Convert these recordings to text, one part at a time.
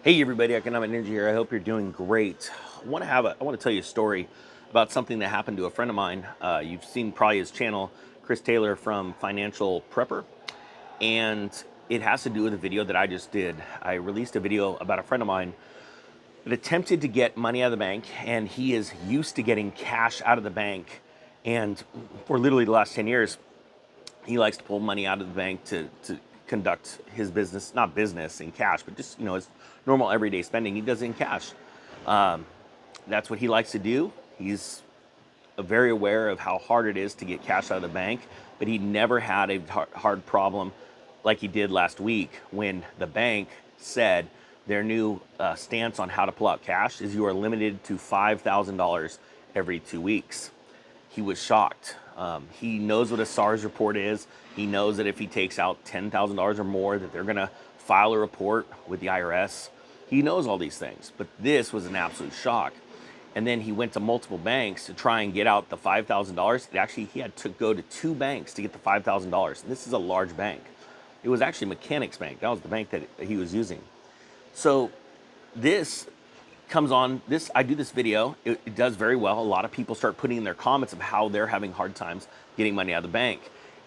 Hey everybody, Economic Ninja here. I hope you're doing great. I want to tell you a story about something that happened to a friend of mine. You've seen probably his channel, Chris Taylor from Financial Prepper, and it has to do with a video that I just did. I released a video about a friend of mine that attempted to get money out of the bank, and he is used to getting cash out of the bank. And for literally the last 10 years, he likes to pull money out of the bank to conduct his business, not business in cash, but just, his normal everyday spending. He does it in cash. That's what he likes to do. He's very aware of how hard it is to get cash out of the bank, but he never had a hard problem like he did last week when the bank said their new stance on how to pull out cash is you are limited to $5,000 every 2 weeks. He was shocked. He knows what a SARS report is. He knows that if he takes out $10,000 or more, that they're going to file a report with the IRS. He knows all these things, but this was an absolute shock. And then he went to multiple banks to try and get out the $5,000. Actually, he had to go to 2 banks to get the $5,000. This is a large bank. It was actually Mechanics Bank. That was the bank that he was using. So this comes on, I do this video, it does very well. A lot of people start putting in their comments of how they're having hard times getting money out of the bank.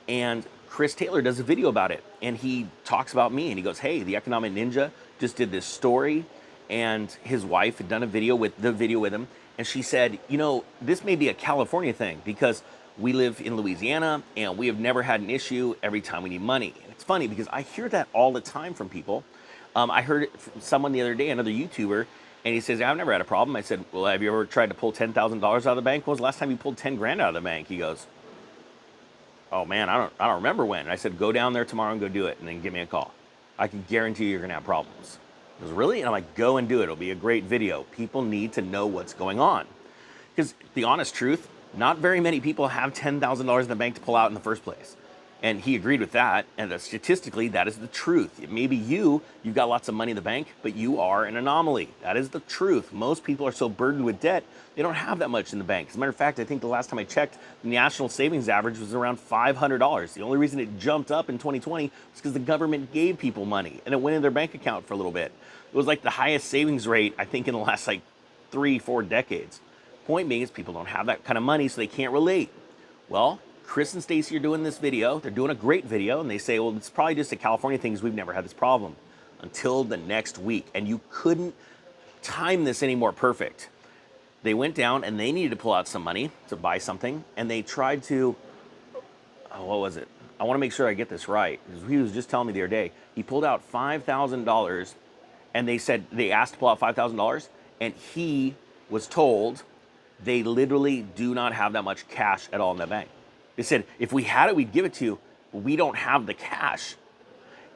And Chris Taylor does a video about it, and he talks about me, and he goes, hey, the Economic Ninja just did this story, and his wife had done a video with him, and she said, this may be a California thing because we live in Louisiana, and we have never had an issue every time we need money. And it's funny because I hear that all the time from people. I heard it from someone the other day, another YouTuber, and he says, I've never had a problem. I said, well, have you ever tried to pull $10,000 out of the bank? When was the last time you pulled 10 grand out of the bank? He goes, oh man, I don't remember when. And I said, go down there tomorrow and go do it, and then give me a call. I can guarantee you you're gonna have problems. He goes, really? And I'm like, go and do it. It'll be a great video. People need to know what's going on. Because the honest truth, not very many people have $10,000 in the bank to pull out in the first place. And he agreed with that, and statistically, that is the truth. Maybe you've got lots of money in the bank, but you are an anomaly. That is the truth. Most people are so burdened with debt, they don't have that much in the bank. As a matter of fact, I think the last time I checked, the national savings average was around $500. The only reason it jumped up in 2020 was because the government gave people money, and it went in their bank account for a little bit. It was like the highest savings rate, I think, in the last 3-4 decades. Point being is people don't have that kind of money, so they can't relate. Well, Chris and Stacy are doing this video. They're doing a great video, and they say, well, it's probably just a California thing because we've never had this problem until the next week. And you couldn't time this any more perfect. They went down, and they needed to pull out some money to buy something, and they tried to, what was it? I want to make sure I get this right, because he was just telling me the other day. He pulled out $5,000, and they asked to pull out $5,000, and he was told they literally do not have that much cash at all in the bank. They said, if we had it, we'd give it to you, but we don't have the cash.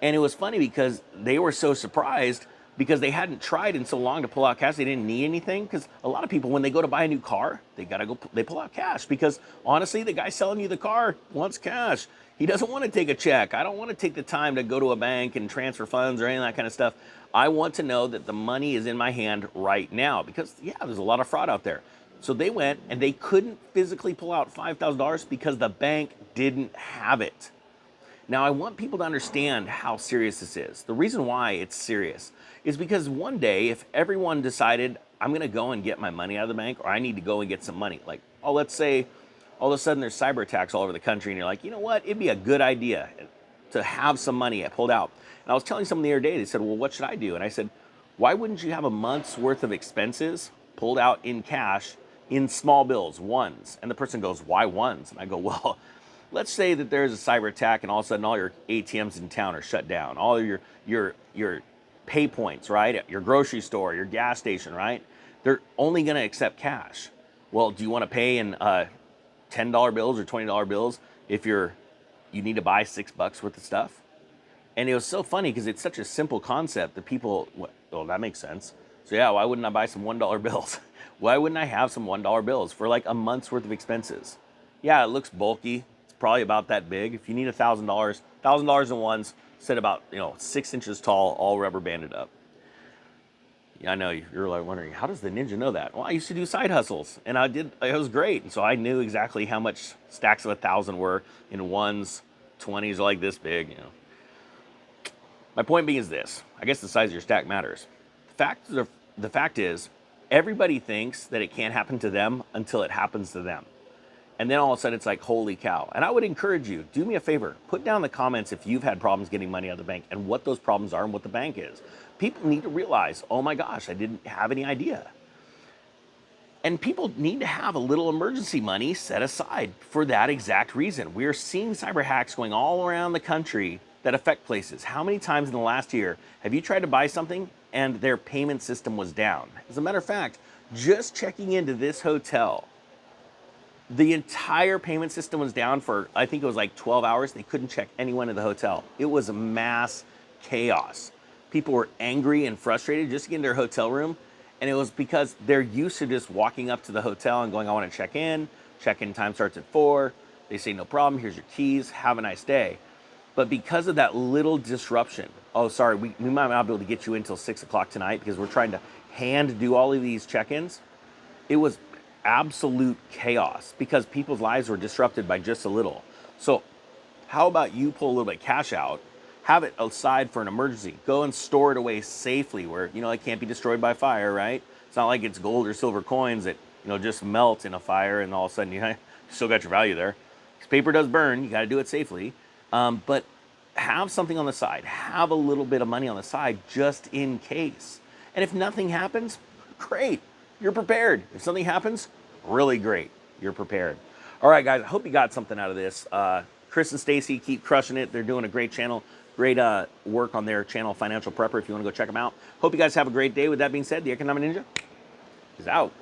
And it was funny because they were so surprised because they hadn't tried in so long to pull out cash. They didn't need anything, because a lot of people, when they go to buy a new car, they pull out cash because honestly, the guy selling you the car wants cash. He doesn't want to take a check. I don't want to take the time to go to a bank and transfer funds or any of that kind of stuff. I want to know that the money is in my hand right now because, yeah, there's a lot of fraud out there. So they went and they couldn't physically pull out $5,000 because the bank didn't have it. Now, I want people to understand how serious this is. The reason why it's serious is because one day, if everyone decided, I'm going to go and get my money out of the bank, or I need to go and get some money, let's say all of a sudden there's cyber attacks all over the country, and you're like, you know what, it'd be a good idea to have some money pulled out. And I was telling someone the other day, they said, well, what should I do? And I said, why wouldn't you have a month's worth of expenses pulled out in cash in small bills, ones? And the person goes, why ones? And I go, well, let's say that there's a cyber attack and all of a sudden all your ATMs in town are shut down. All of your pay points, right? At your grocery store, your gas station, right? They're only going to accept cash. Well, do you want to pay in $10 bills or $20 bills if you need to buy $6 worth of stuff? And it was so funny because it's such a simple concept that people, well, that makes sense. So yeah, why wouldn't I buy some $1 bills? Why wouldn't I have some $1 bills for like a month's worth of expenses? Yeah, it looks bulky. It's probably about that big. If you need $1,000 in ones, sit about 6 inches tall, all rubber banded up. Yeah, I know you're like wondering, how does the ninja know that? Well, I used to do side hustles, and it was great. And so I knew exactly how much stacks of 1,000 were in ones, 20s like this big. My point being is this: I guess the size of your stack matters. The fact is, everybody thinks that it can't happen to them until it happens to them. And then all of a sudden it's like, holy cow. And I would encourage you, do me a favor, put down in the comments if you've had problems getting money out of the bank and what those problems are and what the bank is. People need to realize, oh my gosh, I didn't have any idea. And people need to have a little emergency money set aside for that exact reason. We're seeing cyber hacks going all around the country that affect places. How many times in the last year have you tried to buy something and their payment system was down? As a matter of fact, just checking into this hotel, the entire payment system was down for, I think it was like 12 hours. They couldn't check anyone in the hotel. It was a mass chaos. People were angry and frustrated just to get in their hotel room. And it was because they're used to just walking up to the hotel and going, I want to check in. Check-in time starts at 4. They say, no problem. Here's your keys. Have a nice day. But because of that little disruption, oh, sorry, we might not be able to get you until 6 o'clock tonight because we're trying to hand do all of these check-ins. It was absolute chaos because people's lives were disrupted by just a little. So how about you pull a little bit of cash out, have it aside for an emergency, go and store it away safely where, it can't be destroyed by fire, right? It's not like it's gold or silver coins that, just melt in a fire and all of a sudden you still got your value there. Because paper does burn, you got to do it safely. But have something on the side, have a little bit of money on the side just in case. And if nothing happens, great. You're prepared. If something happens, really great. You're prepared. All right, guys, I hope you got something out of this. Chris and Stacy keep crushing it. They're doing a great channel, great work on their channel, Financial Prepper, if you want to go check them out. Hope you guys have a great day. With that being said, the Economic Ninja is out.